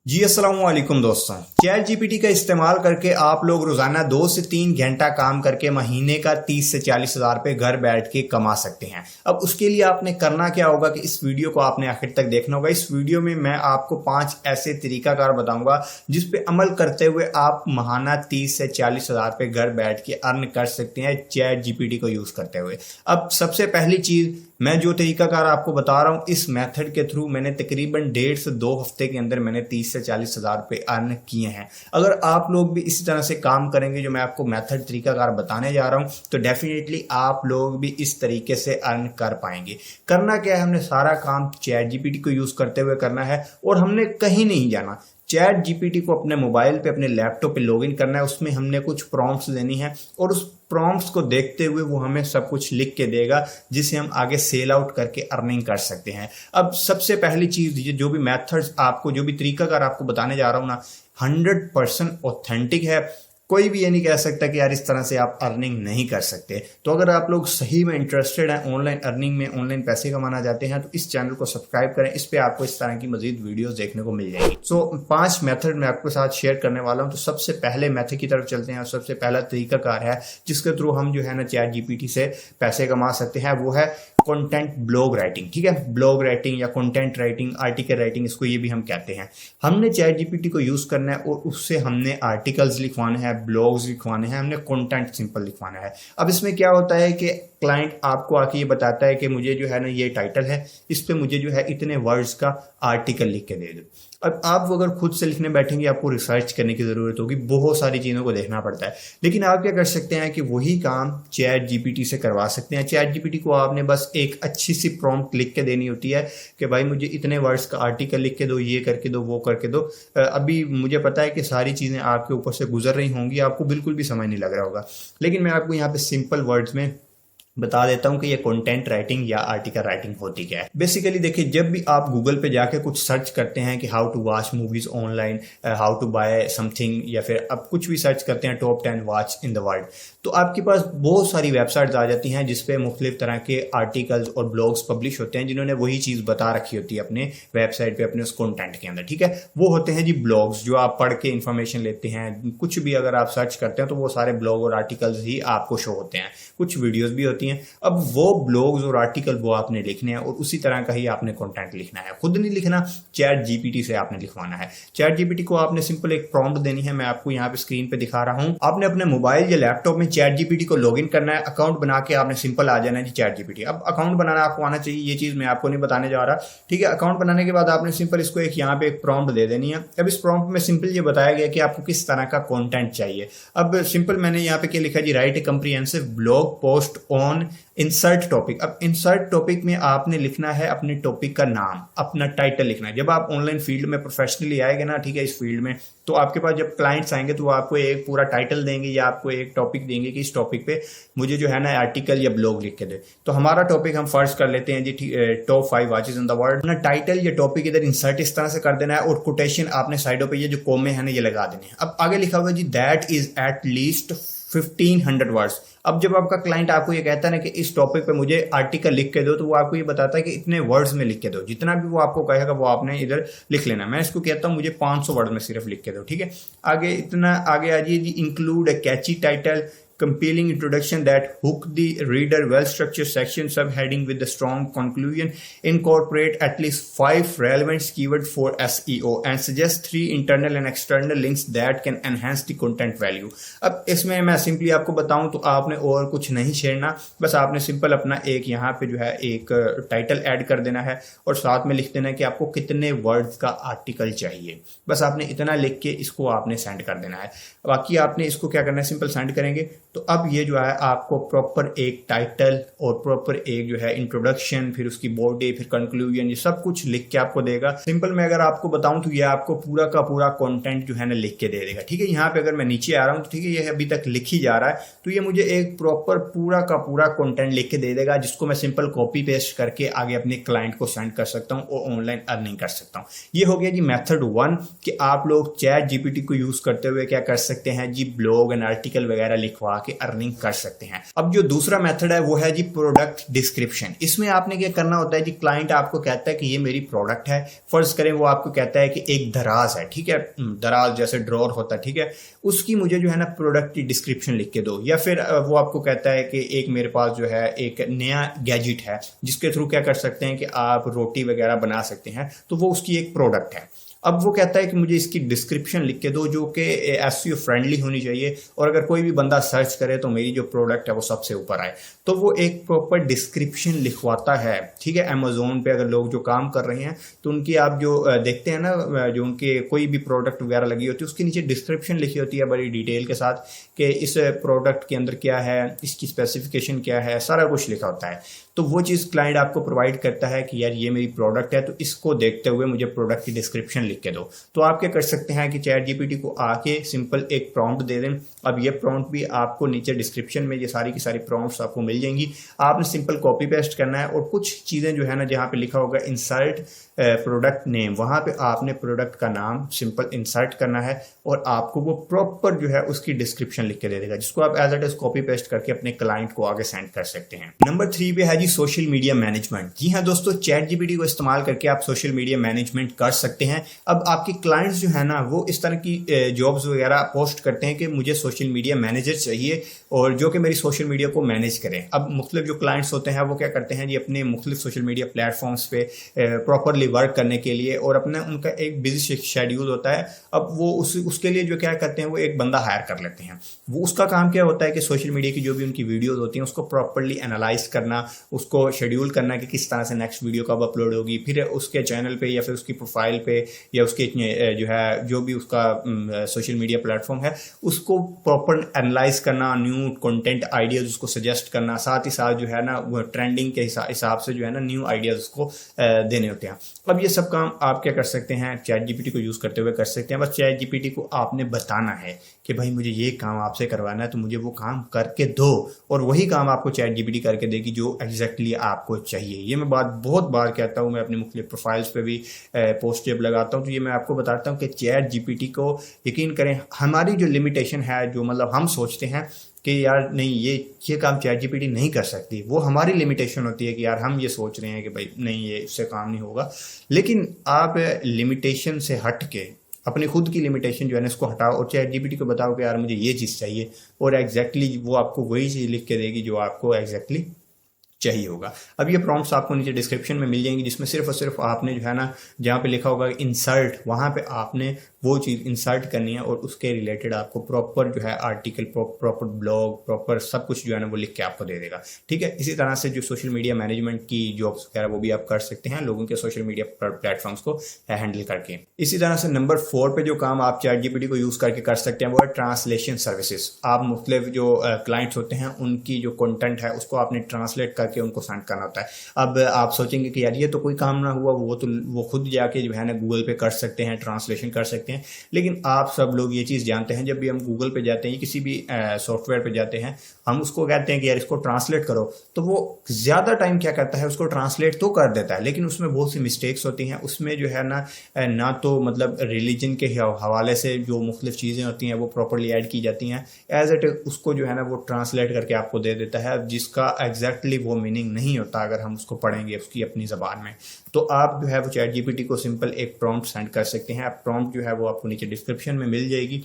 जी अस्सलाम वालेकुम दोस्तों। चैट जीपीटी का इस्तेमाल करके आप लोग रोजाना 2 से 3 घंटा काम करके महीने का 30 से 40 हज़ार रुपये घर बैठ के कमा सकते हैं। अब उसके लिए आपने करना क्या होगा कि इस वीडियो को आपने आखिर तक देखना होगा। इस वीडियो में मैं आपको 5 ऐसे तरीकाकार बताऊंगा जिस पे अमल करते हुए आप महाना 30 से 40 हज़ार रुपये घर बैठ के अर्न कर सकते हैं चैट जीपीटी को यूज करते हुए। अब सबसे पहली चीज, मैं जो तरीकाकार आपको बता रहा हूं, इस मेथड के थ्रू मैंने तकरीबन 1.5 से 2 हफ्ते के अंदर मैंने 30 से 40 हज़ार रुपये अर्न किए हैं। अगर आप लोग भी इसी तरह से काम करेंगे जो मैं आपको मेथड तरीकाकार बताने जा रहा हूं, तो डेफिनेटली आप लोग भी इस तरीके से अर्न कर पाएंगे। करना क्या है, हमने सारा काम चैट जीपीटी को यूज करते हुए करना है और हमने कहीं नहीं जाना। चैट जीपीटी को अपने मोबाइल पे, अपने लैपटॉप पे लॉगिन करना है। उसमें हमने कुछ प्रॉम्प्ट्स देनी है और उस प्रॉम्प्ट्स को देखते हुए वो हमें सब कुछ लिख के देगा जिसे हम आगे सेल आउट करके अर्निंग कर सकते हैं। अब सबसे पहली चीज, ये जो भी मेथड्स आपको, जो भी तरीकाकार आपको बताने जा रहा हूं ना, 100% ऑथेंटिक है। कोई भी ये नहीं कह सकता कि यार इस तरह से आप अर्निंग नहीं कर सकते। तो अगर आप लोग सही में इंटरेस्टेड हैं, ऑनलाइन अर्निंग में, ऑनलाइन पैसे कमाना चाहते हैं, तो इस चैनल को सब्सक्राइब करें। इस पे आपको इस तरह की मजीद वीडियोस देखने को मिल जाएगी। सो 5 मेथड मैं आपके साथ शेयर करने वाला हूं। तो सबसे पहले मेथड की तरफ चलते हैं और सबसे पहला तरीकाकार है जिसके थ्रू हम जो है ना चैट जीपीटी से पैसे कमा सकते हैं, वो है कंटेंट ब्लॉग राइटिंग। ठीक है, ब्लॉग राइटिंग या कंटेंट राइटिंग, आर्टिकल राइटिंग, इसको ये भी हम कहते हैं। हमने चैट जीपीटी को यूज करना है और उससे हमने आर्टिकल्स लिखवाने हैं, ब्लॉग्स लिखवाने हैं, हमने कंटेंट सिंपल लिखवाना है। अब इसमें क्या होता है कि क्लाइंट आपको आके ये बताता है कि मुझे जो है ना ये टाइटल है, इस पे मुझे जो है इतने वर्ड्स का आर्टिकल लिख के दे दो। अब आप अगर खुद से लिखने बैठेंगे, आपको रिसर्च करने की जरूरत होगी, बहुत सारी चीजों को देखना पड़ता है। लेकिन आप क्या कर सकते हैं कि वही काम चैट जीपीटी से करवा सकते हैं। चैट जीपीटी को आपने बस एक अच्छी सी प्रॉम्प्ट लिख के देनी होती है कि भाई मुझे इतने वर्ड्स का आर्टिकल लिख के दो, ये करके दो, वो करके दो। अभी मुझे पता है कि सारी चीजें आपके ऊपर से गुजर रही होंगी, आपको बिल्कुल भी समझ नहीं लग रहा होगा, लेकिन मैं आपको यहाँ पे सिंपल वर्ड्स में बता देता हूं कि ये कंटेंट राइटिंग या आर्टिकल राइटिंग होती क्या है। बेसिकली देखिए, जब भी आप गूगल पे जाके कुछ सर्च करते हैं कि how to watch movies online, how to buy something, या फिर आप कुछ भी सर्च करते हैं top 10 watch in the world, तो आपके पास बहुत सारी वेबसाइट्स आ जाती हैं जिसपे मुख्तलिफ तरह के आर्टिकल्स और ब्लॉग्स पब्लिश होते हैं जिन्होंने वही चीज बता रखी होती है अपने वेबसाइट पे, अपने उस कंटेंट के अंदर। ठीक है, वो होते हैं जी ब्लॉग्स, जो आप पढ़ के इंफॉर्मेशन लेते हैं। कुछ भी अगर आप सर्च करते हैं तो वो सारे ब्लॉग और आर्टिकल्स ही आपको शो होते हैं, कुछ वीडियोज भी होती हैं। अब वो ब्लॉग्स और आर्टिकल वो आपने लिखने हैं और उसी तरह का ही आपने कंटेंट लिखना है। खुद नहीं लिखना, चैट जीपीटी से आपने लिखवाना है। चैट जीपीटी को आपने सिंपल एक प्रॉम्प्ट देनी है, मैं आपको यहाँ पे स्क्रीन पे दिखा रहा हूँ। आपने अपने मोबाइल या लैपटॉप में चैट जीपीटी को लॉगिन करना है, अकाउंट बना के आपने सिंपल आ जाना है जी चैट जीपीटी। अब अकाउंट बनाना आपको आना चाहिए, ये चीज मैं आपको नहीं बताने जा रहा। ठीक है, अकाउंट बनाने के बाद आपने सिंपल इसको एक यहाँ पे एक प्रॉम्प्ट दे देनी है। अब इस प्रॉम्प्ट में सिंपल ये बताया गया कि आपको किस तरह का कंटेंट चाहिए। अब सिंपल मैंने यहाँ पे क्या लिखा जी, write a comprehensive blog post on insert topic. अब इंसर्ट टॉपिक में आपने लिखना है अपने टॉपिक का नाम, अपना टाइटल लिखना है। जब आप ऑनलाइन फील्ड में प्रोफेशनली आएंगे ना, ठीक है, इस फील्ड में, तो आपके पास जब क्लाइंट्स आएंगे तो वो आपको एक पूरा टाइटल देंगे या आपको एक टॉपिक देंगे कि इस टॉपिक पे मुझे जो है ना आर्टिकल या ब्लॉग लिख के दे। तो हमारा टॉपिक हम फर्स्ट कर लेते हैं जी, top 5 watches in the world. अपना टाइटल या टॉपिक इधर इंसर्ट इस तरह से कर देना है और कोटेशन आपने साइडों पे ये जो कोमे है ना ये लगा देने हैं। अब आगे लिखा हुआ जी, that is at least 1500 words. अब जब आपका क्लाइंट आपको ये कहता है ना कि इस टॉपिक पे मुझे आर्टिकल लिख के दो, तो वो आपको ये बताता है कि इतने वर्ड्स में लिख के दो। जितना भी वो आपको कहेगा वो आपने इधर लिख लेना। मैं इसको कहता हूं मुझे 500 वर्ड में सिर्फ लिख के दो। ठीक है, आगे इतना आगे आ जाइए जी, include a catchy title, compelling introduction that hook the reader, well structured section subheading with a strong conclusion, incorporate at least 5 relevant keywords for SEO and suggest 3 internal and external links that can enhance the content value। अब इसमें मैं simply आपको बताऊं तो आपने और कुछ नहीं छेड़ना, बस आपने सिंपल अपना एक यहाँ पे जो है एक टाइटल ऐड कर देना है और साथ में लिख देना है कि आपको कितने वर्ड्स का आर्टिकल चाहिए। बस आपने इतना लिख के इसको आपने सेंड कर देना है। बाकी आपने इसको क्या करना है, सिंपल सेंड करेंगे तो अब ये जो है आपको प्रॉपर एक टाइटल और प्रॉपर एक जो है इंट्रोडक्शन, फिर उसकी बॉडी, फिर कंक्लूजन, ये सब कुछ लिख के आपको देगा। सिंपल में अगर आपको बताऊं तो ये आपको पूरा का पूरा कंटेंट जो है ना लिख के दे देगा। ठीक है, यहाँ पे अगर मैं नीचे आ रहा हूं तो ठीक है, ये अभी तक लिख ही जा रहा है, तो ये मुझे एक प्रॉपर पूरा का पूरा कंटेंट लिख के दे देगा जिसको मैं सिंपल कॉपी पेस्ट करके आगे अपने क्लाइंट को सेंड कर सकता हूँ और ऑनलाइन अर्निंग कर सकता हूँ। ये हो गया जी मेथड 1 कि आप लोग चैट जीपीटी को यूज करते हुए क्या कर सकते हैं जी, ब्लॉग एंड आर्टिकल वगैरह लिखवा के अर्निंग कर सकते हैं। अब जो दूसरा मेथड है वो है जी प्रोडक्ट डिस्क्रिप्शन। इसमें आपने क्या करना होता है जी, क्लाइंट आपको कहता है कि ये मेरी प्रोडक्ट है, फर्ज करें वो आपको कहता है कि एक दराज है, ठीक है, दराज जैसे ड्रॉर होता है, ठीक है, उसकी मुझे जो है ना प्रोडक्ट की डिस्क्रिप्शन लिख के दो। या फिर वो आपको कहता है कि एक मेरे पास जो है एक नया गैजेट है जिसके थ्रू क्या कर सकते हैं कि आप रोटी वगैरह बना सकते हैं, तो वो उसकी एक प्रोडक्ट है। अब वो कहता है कि मुझे इसकी डिस्क्रिप्शन लिख के दो जो कि एसईओ फ्रेंडली होनी चाहिए, और अगर कोई भी बंदा सर्च करे तो मेरी जो प्रोडक्ट है वो सबसे ऊपर आए। तो वो एक प्रॉपर डिस्क्रिप्शन लिखवाता है, ठीक है। अमेजोन पे अगर लोग जो काम कर रहे हैं तो उनकी आप जो देखते हैं ना, जो उनके कोई भी प्रोडक्ट वगैरह लगी होती है उसके नीचे डिस्क्रिप्शन लिखी होती है बड़ी डिटेल के साथ कि इस प्रोडक्ट के अंदर क्या है, इसकी स्पेसिफिकेशन क्या है, सारा कुछ लिखा होता है। तो वो चीज़ क्लाइंट आपको प्रोवाइड करता है कि यार ये मेरी प्रोडक्ट है, तो इसको देखते हुए मुझे प्रोडक्ट की डिस्क्रिप्शन लिख के दो। तो आप क्या कर सकते हैं कि चैट जीपीटी को आके सिंपल एक प्रॉम्प्ट दे दें। अब ये प्रॉम्प्ट भी आपको नीचे डिस्क्रिप्शन में ये सारी की सारी प्रॉम्प्ट्स आपको मिल जाएंगी। आपने सिंपल कॉपी पेस्ट करना है और कुछ चीज़ें जो है ना, जहाँ पे लिखा होगा इंसर्ट प्रोडक्ट नेम, वहाँ पे आपने प्रोडक्ट का नाम सिंपल इंसर्ट करना है और आपको वो प्रॉपर जो है उसकी डिस्क्रिप्शन लिख के दे देगा, जिसको आप as it is copy paste करके अपने क्लाइंट को आगे सेंड कर सकते हैं। नंबर 3 पे है जी सोशल मीडिया मैनेजमेंट। जी हाँ दोस्तों, चैट जीपीटी को इस्तेमाल करके आप सोशल मीडिया मैनेजमेंट कर सकते हैं। अब आपके क्लाइंट्स जो है ना वो इस तरह की जॉब्स वगैरह पोस्ट करते हैं कि मुझे सोशल मीडिया मैनेजर चाहिए और जो कि मेरी सोशल मीडिया को मैनेज करें। अब मुख्तलिफ जो क्लाइंट्स होते हैं वो क्या करते हैं जी, अपने मुख्तलिफ सोशल मीडिया प्लेटफॉर्म्स पे प्रॉपरली वर्क करने के लिए, और अपना उनका एक बिजी शेड्यूल होता है। अब वो उसके लिए जो क्या करते हैं वो एक बंदा हायर कर लेते हैं। वो उसका काम क्या होता है कि सोशल मीडिया की जो भी उनकी वीडियोस होती हैं उसको प्रॉपरली एनालाइज करना, उसको शेड्यूल करना कि किस तरह से नेक्स्ट वीडियो कब अपलोड होगी, फिर उसके चैनल पे या फिर उसकी प्रोफाइल पे या उसके जो है जो भी उसका सोशल मीडिया प्लेटफॉर्म है उसको प्रॉपर एनालाइज करना, न्यू कंटेंट आइडियाज उसको सजेस्ट करना, साथ ही साथ जो है ना वो ट्रेंडिंग के हिसाब से जो है ना न्यू आइडियाज उसको देने होते हैं। अब ये सब काम आप क्या कर सकते हैं, चैट जीपीटी को यूज़ करते हुए कर सकते हैं। बस चैट जीपीटी को आपने बताना है कि भाई मुझे ये काम आपसे करवाना है तो मुझे वो काम करके दो, और वही काम आपको चैट जीपीटी करके देगी जो एग्जैक्टली आपको चाहिए। ये मैं बात बहुत बार कहता हूँ, मैं अपनी मुख्तलिफ प्रोफाइल्स पे भी पोस्ट जब लगाता हूँ तो ये मैं आपको बताता हूँ कि चैट जीपीटी को यकीन करें, हमारी जो लिमिटेशन है, जो मतलब हम सोचते हैं कि यार नहीं ये काम चैट जीपीटी नहीं कर सकती, वो हमारी लिमिटेशन होती है कि यार हम ये सोच रहे हैं कि भाई नहीं ये इससे काम नहीं होगा। लेकिन आप लिमिटेशन से हट के अपनी खुद की लिमिटेशन जो है ना इसको हटाओ और चैट जीपीटी को बताओ कि यार मुझे ये चीज़ चाहिए, और एग्जैक्टली वो आपको वही चीज़ लिख के देगी जो आपको एग्जैक्टली चाहिए होगा। अब ये प्रॉम्प्ट्स आपको नीचे डिस्क्रिप्शन में मिल जाएंगी, जिसमें सिर्फ और सिर्फ आपने जो है ना जहाँ पे लिखा होगा इंसर्ट, वहाँ पे आपने वो चीज़ इंसर्ट करनी है और उसके रिलेटेड आपको प्रॉपर जो है आर्टिकल, प्रॉपर ब्लॉग, प्रॉपर सब कुछ जो है ना वो लिख के आपको दे देगा, ठीक है। इसी तरह से जो सोशल मीडिया मैनेजमेंट की जॉब्स वगैरह वो भी आप कर सकते हैं लोगों के सोशल मीडिया प्लेटफॉर्म्स को हैंडल करके। इसी तरह से नंबर 4 पे जो काम आप चैट जीपीटी को यूज़ करके कर सकते हैं वो है ट्रांसलेशन सर्विसेज। आप मुख्तलिफ जो क्लाइंट्स होते हैं उनकी जो कंटेंट है उसको आपने ट्रांसलेट करके उनको सेंड करना होता है। अब आप सोचेंगे कि यार ये तो कोई काम ना हुआ, वो खुद जाके जो है ना गूगल पे कर सकते हैं, ट्रांसलेशन कर सकते हैं। लेकिन आप सब लोग ये चीज़ जानते हैं, जब भी हम गूगल पे जाते हैं, किसी भी सॉफ्टवेयर पे जाते हैं, हम उसको कहते हैं कि यार इसको ट्रांसलेट करो, तो वो ज़्यादा टाइम क्या करता है उसको ट्रांसलेट तो कर देता है, लेकिन उसमें बहुत सी मिस्टेक्स होती हैं। उसमें जो है ना तो मतलब रिलीजन के हवाले से जो मुख्तलिफ चीज़ें होती हैं वो प्रॉपरली ऐड की जाती हैं, एज इट उसको जो है ना वो ट्रांसलेट करके आपको दे देता है, जिसका एग्जैक्टली वो मीनिंग नहीं होता अगर हम उसको पढ़ेंगे उसकी अपनी ज़बान में। तो आप जो है वो चैट जीपीटी को सिंपल एक प्रॉम्प्ट सेंड कर सकते हैं। प्रॉम्प्ट जो है वो आपको नीचे डिस्क्रिप्शन में मिल जाएगी।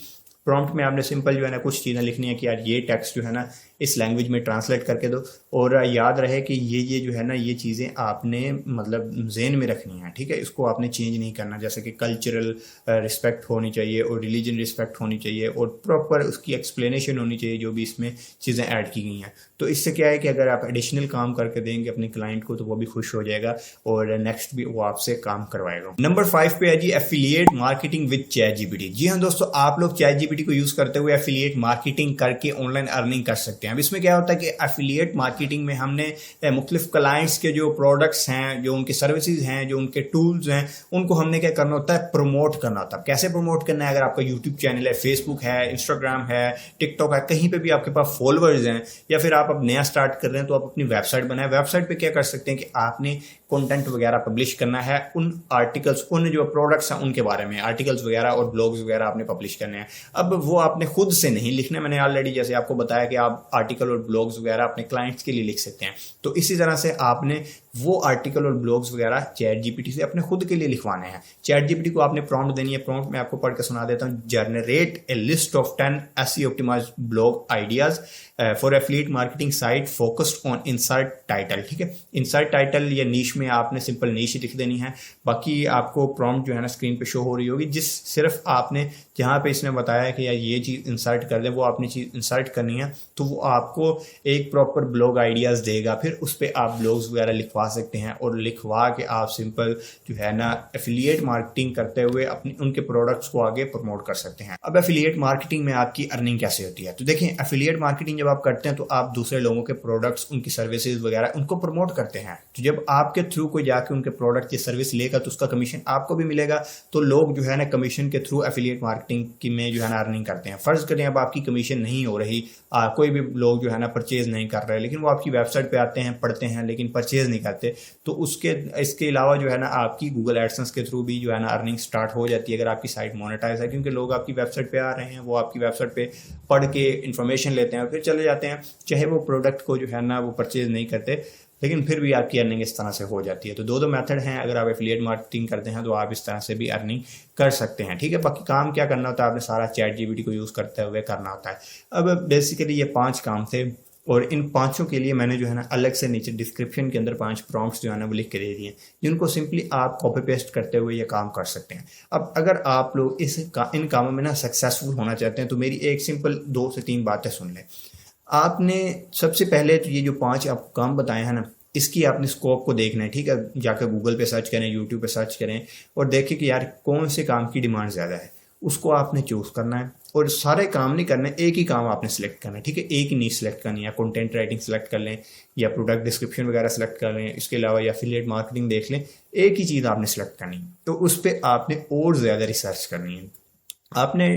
प्रॉम्प्ट में आपने सिंपल जो है ना कुछ चीज़ें लिखनी है कि यार ये टेक्स्ट जो है ना इस लैंग्वेज में ट्रांसलेट करके दो, और याद रहे कि ये जो है ना ये चीज़ें आपने मतलब ज़हन में रखनी है, ठीक है। इसको आपने चेंज नहीं करना, जैसे कि कल्चरल रिस्पेक्ट होनी चाहिए और रिलीजन रिस्पेक्ट होनी चाहिए और प्रॉपर उसकी एक्सप्लेनेशन होनी चाहिए जो भी इसमें चीज़ें ऐड की गई हैं। तो इससे क्या है कि अगर आप एडिशनल काम करके देंगे अपने क्लाइंट को तो वो भी खुश हो जाएगा और नेक्स्ट भी वो आपसे काम करवाएगा। नंबर 5 पे है जी affiliate marketing with chat GPT. जी हाँ दोस्तों, आप लोग चैट जीपीटी को यूज़ करते हुए एफिलिएट मार्केटिंग करके ऑनलाइन अर्निंग कर सकते हैं। अब इसमें क्या होता है कि एफिलिएट मार्केटिंग में हमने मुख्तलिफ क्लाइंट्स के जो प्रोडक्ट्स हैं, जो उनके सर्विसेज हैं, जो उनके टूल्स हैं, उनको हमने क्या करना होता है, प्रमोट करना होता है। कैसे प्रमोट करना है? अगर आपका यूट्यूब चैनल है, फेसबुक है, इंस्टाग्राम है, टिकटॉक है, कहीं पे भी आपके पास फॉलोअर्स हैं, या फिर आप अब नया स्टार्ट कर रहे हैं तो आप अपनी वेबसाइट बनाएं। वेबसाइट पे क्या कर सकते हैं कि आपने कंटेंट वगैरह पब्लिश करना है, उन आर्टिकल्स, उन जो प्रोडक्ट्स हैं उनके बारे में आर्टिकल्स वगैरह और ब्लॉग्स वगैरह आपने पब्लिश करने हैं। अब वो आपने खुद से नहीं लिखना, मैंने ऑलरेडी जैसे आपको बताया कि आप आर्टिकल और ब्लॉग्स वगैरह अपने क्लाइंट्स के लिए लिख सकते हैं। तो इसी तरह से आपने वो आर्टिकल और ब्लॉग्स वगैरह चैट जीपीटी से अपने खुद के लिए लिखवाने हैं। चैट जीपीटी को आपने प्रॉम्प्ट देनी है, प्रॉम्प्ट मैं आपको पढ़ के सुना देता हूँ। Generate a list of 10 SEO optimised blog ideas for affiliate marketing site focused on insert title. ठीक है, इंसर्ट टाइटल या नीश में आपने सिंपल नीश लिख देनी है। बाकी आपको प्रॉम्प्ट जो है ना स्क्रीन पे शो हो रही होगी, जिस सिर्फ आपने जहाँ पे इसने बताया कि यार ये चीज़ इंसर्ट कर दे, वो आपने चीज़ इंसर्ट करनी है, तो वो आपको एक प्रॉपर ब्लॉग आइडियाज़ देगा। फिर उस पर आप ब्लॉग्स वगैरह लिखवा सकते हैं और लिखवा के आप सिंपल जो है ना एफिलिएट मार्केटिंग करते हुए अपनी उनके प्रोडक्ट्स को आगे प्रमोट कर सकते हैं। अब एफिलिएट मार्केटिंग में आपकी अर्निंग कैसे होती है, तो देखें एफिलिएट मार्केटिंग जब आप करते हैं तो आप दूसरे लोगों के प्रोडक्ट्स, उनकी सर्विसेज वगैरह उनको प्रमोट करते हैं। तो जब आपके थ्रू कोई जाके उनके प्रोडक्ट या सर्विस लेगा तो उसका कमीशन आपको भी मिलेगा। तो लोग जो है ना कमीशन के थ्रू एफिलिएट मार्केटिंग की में जो है ना अर्निंग करते हैं। फर्ज करें अब आपकी कमीशन नहीं हो रही, कोई भी लोग जो है ना परचेज नहीं कर रहे, लेकिन वो आपकी वेबसाइट पे आते हैं, पढ़ते हैं, लेकिन परचेज नहीं करते, तो उसके इसके अलावा जो है ना आपकी गूगल एडसेंस के थ्रू भी जो है ना अर्निंग स्टार्ट हो जाती है अगर आपकी साइट मोनेटाइज है, क्योंकि लोग आपकी वेबसाइट पे आ रहे हैं, वो आपकी वेबसाइट पे पढ़ के इन्फॉर्मेशन लेते हैं और फिर चले जाते हैं, चाहे वो प्रोडक्ट को जो है ना वो परचेज नहीं करते, लेकिन फिर भी आपकी अर्निंग इस तरह से हो जाती है। तो दो मेथड हैं, अगर आप एफिलिएट मार्केटिंग करते हैं तो आप इस तरह से भी अर्निंग कर सकते हैं। ठीक है, बाकी काम क्या करना होता है, आपने सारा चैट जीपीटी को यूज़ करते हुए करना होता है। अब बेसिकली ये 5 काम थे और इन 5 के लिए मैंने जो है ना अलग से नीचे डिस्क्रिप्शन के अंदर 5 प्रॉम्प्ट्स जो है ना वो लिख के दे दिए, जिनको सिंपली आप कॉपी पेस्ट करते हुए ये काम कर सकते हैं। अब अगर आप लोग इन कामों में ना सक्सेसफुल होना चाहते हैं तो मेरी एक सिंपल 2 से 3 बातें सुन लें। आपने सबसे पहले तो ये जो 5 आप काम बताए हैं ना, इसकी आपने स्कोप को देखना है। ठीक है, जाकर गूगल पे सर्च करें, यूट्यूब पे सर्च करें और देखें कि यार कौन से काम की डिमांड ज़्यादा है, उसको आपने चूज़ करना है। और सारे काम नहीं करने, एक ही काम आपने सेलेक्ट करना है। ठीक है, एक ही नीश सेलेक्ट करनी है, या कंटेंट राइटिंग सेलेक्ट कर लें या प्रोडक्ट डिस्क्रिप्शन वगैरह सेलेक्ट कर लें, इसके अलावा या एफिलिएट मार्केटिंग देख लें, एक ही चीज़ आपने सेलेक्ट करनी है। तो उस पर आपने और ज़्यादा रिसर्च करनी है, आपने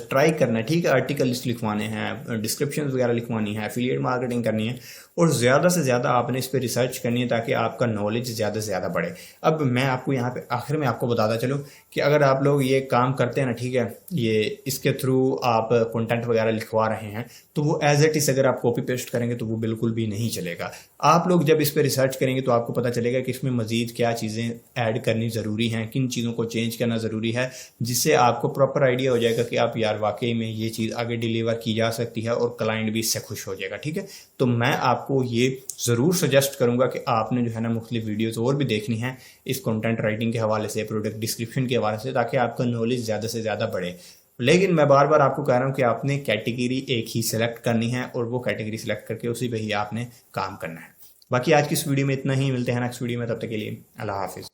ट्राई करना है। ठीक है, आर्टिकल लिस्ट लिखवाने हैं, डिस्क्रिप्शन वगैरह लिखवानी है, एफिलिएट मार्केटिंग करनी है और ज़्यादा से ज़्यादा आपने इस पर रिसर्च करनी है ताकि आपका नॉलेज ज़्यादा से ज़्यादा बढ़े। अब मैं आपको यहाँ पे आखिर में आपको बताता चलूँ कि अगर आप लोग ये काम करते हैं ना, ठीक है, ये इसके थ्रू आप कंटेंट वगैरह लिखवा रहे हैं, तो वो एज इट इज़ अगर आप कॉपी पेस्ट करेंगे तो वो बिल्कुल भी नहीं चलेगा। आप लोग जब इस पर रिसर्च करेंगे तो आपको पता चलेगा कि इसमें मज़ीद क्या चीज़ें ऐड करनी ज़रूरी हैं, किन चीज़ों को चेंज करना ज़रूरी है, जिससे आपको प्रॉपर आइडिया हो जाएगा कि आप यार वाकई में ये चीज़ आगे डिलीवर की जा सकती है और क्लाइंट भी इससे खुश हो जाएगा। ठीक है, तो मैं आपको ये ज़रूर सजेस्ट करूंगा कि आपने जो है ना मुख्तलिफ वीडियोज़ और भी देखनी है इस कंटेंट राइटिंग के हवाले से, प्रोडक्ट डिस्क्रिप्शन के हवाले से, ताकि आपका नॉलेज ज़्यादा से ज़्यादा बढ़े। लेकिन मैं बार बार आपको कह रहा हूँ कि आपने कैटेगरी एक ही सिलेक्ट करनी है और वो कैटेगरी सिलेक्ट करके उसी पे ही आपने काम करना है। बाकी आज की इस वीडियो में इतना ही, मिलते हैं नेक्स्ट वीडियो में, तब तक के लिए अल्लाह हाफिज़।